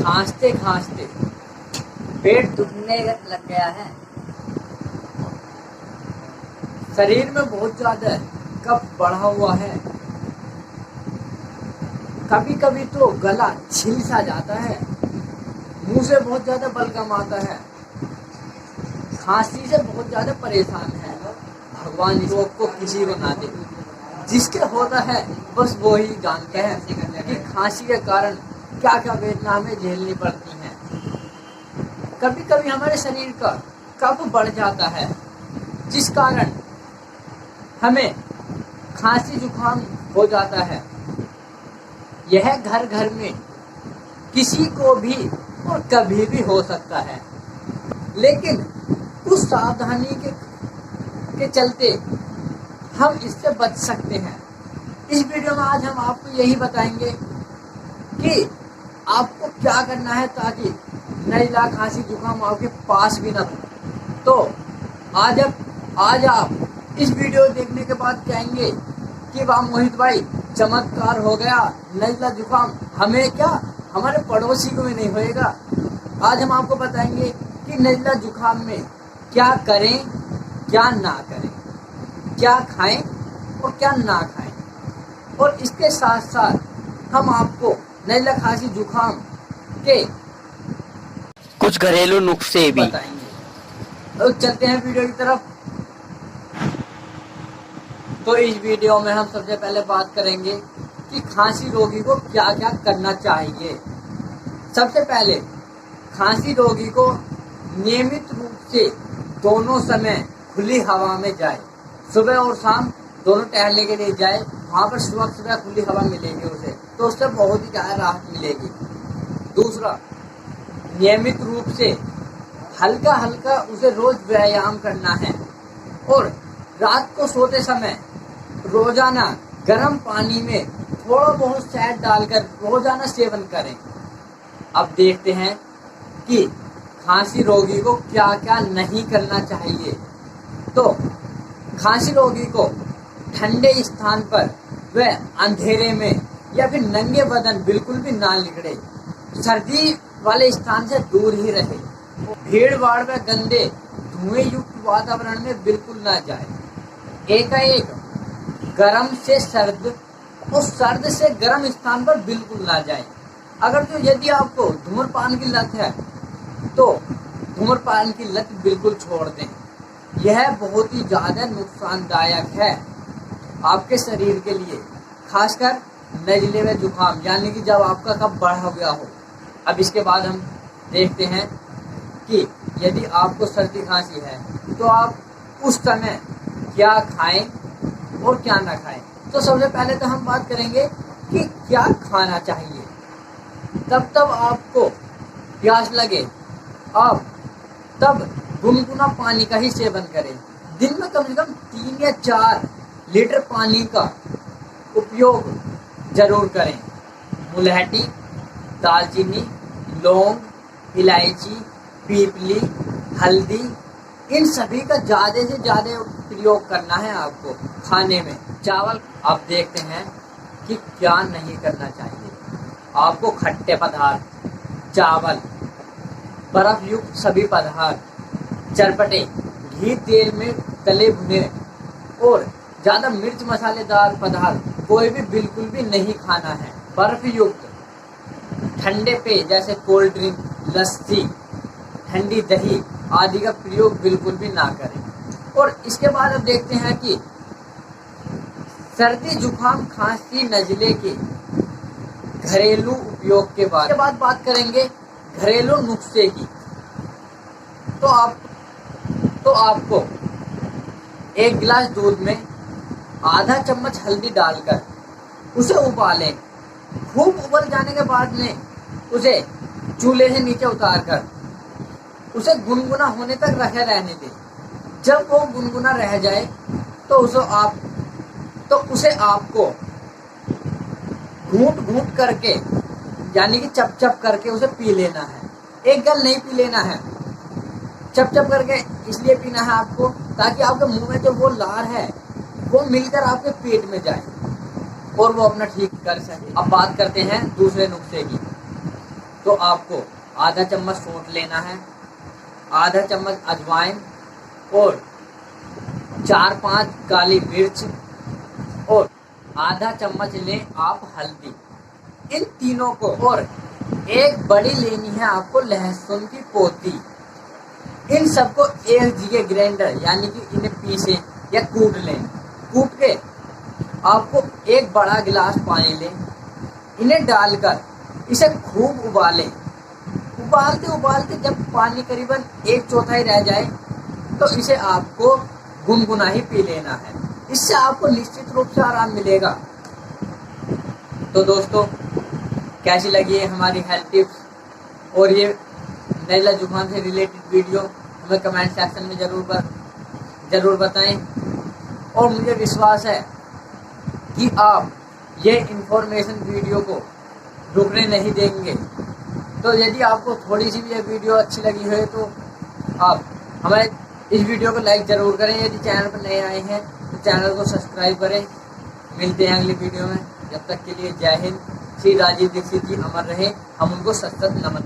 खांसते खांसते पेट दुखने लग गया है। शरीर में बहुत ज्यादा कफ बढ़ा हुआ है। कभी कभी तो गला छिल सा जाता है। मुंह से बहुत ज्यादा बलगम आता है। खांसी से बहुत ज्यादा परेशान है। भगवान इस रोग को किसी को ना दे। जिसके होता है बस वो ही जानते हैं कि खांसी के कारण क्या क्या वेदना हमें झेलनी पड़ती हैं। कभी कभी हमारे शरीर का कफ बढ़ जाता है, जिस कारण हमें खांसी जुकाम हो जाता है। यह घर घर में किसी को भी और कभी भी हो सकता है, लेकिन कुछ सावधानी के चलते हम इससे बच सकते हैं। इस वीडियो में आज हम आपको यही बताएंगे कि आपको क्या करना है ताकि नज़ला खांसी जुकाम आपके पास भी ना हो। तो आज आप इस वीडियो देखने के बाद कहेंगे कि वाह मोहित भाई, चमत्कार हो गया, नज़ला जुकाम हमें क्या हमारे पड़ोसी को भी नहीं होएगा। आज हम आपको बताएंगे कि नज़ला जुकाम में क्या करें, क्या ना करें, क्या खाएं और क्या ना खाएं, और इसके साथ साथ हम आपको नज़ला खांसी जुकाम के कुछ घरेलू नुस्खे भी बताएंगे। तो चलते हैं वीडियो की तरफ। तो इस वीडियो में हम सबसे पहले बात करेंगे कि खांसी रोगी को क्या क्या करना चाहिए। सबसे पहले खांसी रोगी को नियमित रूप से दोनों समय खुली हवा में जाए। सुबह और शाम दोनों टहलने के लिए जाए। वहाँ पर सुबह खुली हवा मिलेगी उसे, तो उससे बहुत ही ज़्यादा राहत मिलेगी। दूसरा, नियमित रूप से हल्का हल्का उसे रोज व्यायाम करना है, और रात को सोते समय रोजाना गर्म पानी में थोड़ा बहुत शहद डालकर रोजाना सेवन करें। अब देखते हैं कि खांसी रोगी को क्या क्या नहीं करना चाहिए। तो खांसी रोगी को ठंडे स्थान पर व अंधेरे में या फिर नंगे बदन बिल्कुल भी ना निकले। सर्दी वाले स्थान से दूर ही रहे। भीड़ भाड़ व गंदे धुएं युक्त वातावरण में बिल्कुल ना जाए। एकाएक गर्म से सर्द और सर्द से गर्म स्थान पर बिल्कुल ना जाए। अगर तो यदि आपको धूम्रपान की लत है तो धूम्रपान की लत बिल्कुल छोड़ दें। यह बहुत ही ज़्यादा नुकसानदायक है आपके शरीर के लिए, खासकर नज़ले व जुकाम, यानी कि जब आपका कफ बढ़ा गया हो। अब इसके बाद हम देखते हैं कि यदि आपको सर्दी खांसी है तो आप उस समय क्या खाएं और क्या ना खाएं। तो सबसे पहले तो हम बात करेंगे कि क्या खाना चाहिए। तब आपको प्यास लगे आप तब गुनगुना पानी का ही सेवन करें। दिन में कम से कम 3 या 4 लीटर पानी का उपयोग जरूर करें। मुलहटी, दालचीनी, लौंग, इलायची, पीपली, हल्दी, इन सभी का ज़्यादा से ज़्यादा प्रयोग करना है आपको खाने में। चावल, आप देखते हैं कि क्या नहीं करना चाहिए। आपको खट्टे पदार्थ, चावल, बर्फ युक्त सभी पदार्थ, चरपटे, घी तेल में तले भुने और ज़्यादा मिर्च मसालेदार पदार्थ कोई भी बिल्कुल भी नहीं खाना है। बर्फ युक्त ठंडे पेय जैसे कोल्ड ड्रिंक, लस्सी, ठंडी दही आदि का प्रयोग बिल्कुल भी ना करें। और इसके बाद अब देखते हैं कि सर्दी जुकाम खांसी नज़ले के घरेलू उपयोग के बाद बात करेंगे घरेलू नुस्खे की। तो आपको 1 गिलास दूध में आधा चम्मच हल्दी डालकर उसे उबालें। खूब उबल जाने के बाद में उसे चूल्हे से नीचे उतारकर उसे गुनगुना होने तक रखे रहने दें। जब वो गुनगुना रह जाए तो उसे आपको घूंट घूंट करके, यानी कि चप चप करके उसे पी लेना है। एक गल नहीं पी लेना है, चप चप करके इसलिए पीना है आपको ताकि आपके मुंह में जो वो लार है वो मिलकर आपके पेट में जाए और वो अपना ठीक कर सके। अब बात करते हैं दूसरे नुस्खे की। तो आपको आधा चम्मच सौंठ लेना है, आधा चम्मच अजवाइन और 4-5 काली मिर्च और आधा चम्मच लें आप हल्दी। इन तीनों को, और एक बड़ी लेनी है आपको लहसुन की पोती। इन सबको एक जगह ग्राइंडर यानी कि इन्हें पीसे या कूट लें। कूट के आपको एक बड़ा गिलास पानी लें, इन्हें डालकर इसे खूब उबालें। उबालते उबालते जब पानी करीबन 1/4 रह जाए तो इसे आपको गुनगुना ही पी लेना है। इससे आपको निश्चित रूप से आराम मिलेगा। तो दोस्तों, कैसी लगी है हमारी हेल्थ टिप्स और ये नज़ला जुकाम से रिलेटेड वीडियो, हमें कमेंट सेक्शन में ज़रूर बताएं। और मुझे विश्वास है कि आप ये इन्फॉर्मेशन वीडियो को रुकने नहीं देंगे। तो यदि आपको थोड़ी सी भी ये वीडियो अच्छी लगी है तो आप हमारे इस वीडियो को लाइक ज़रूर करें। यदि चैनल पर नए आए हैं तो चैनल को सब्सक्राइब करें। मिलते हैं अगली वीडियो में, जब तक के लिए जय हिंद। श्री राजीव दीक्षित जी अमर रहे, हम उनको सत सत नमन।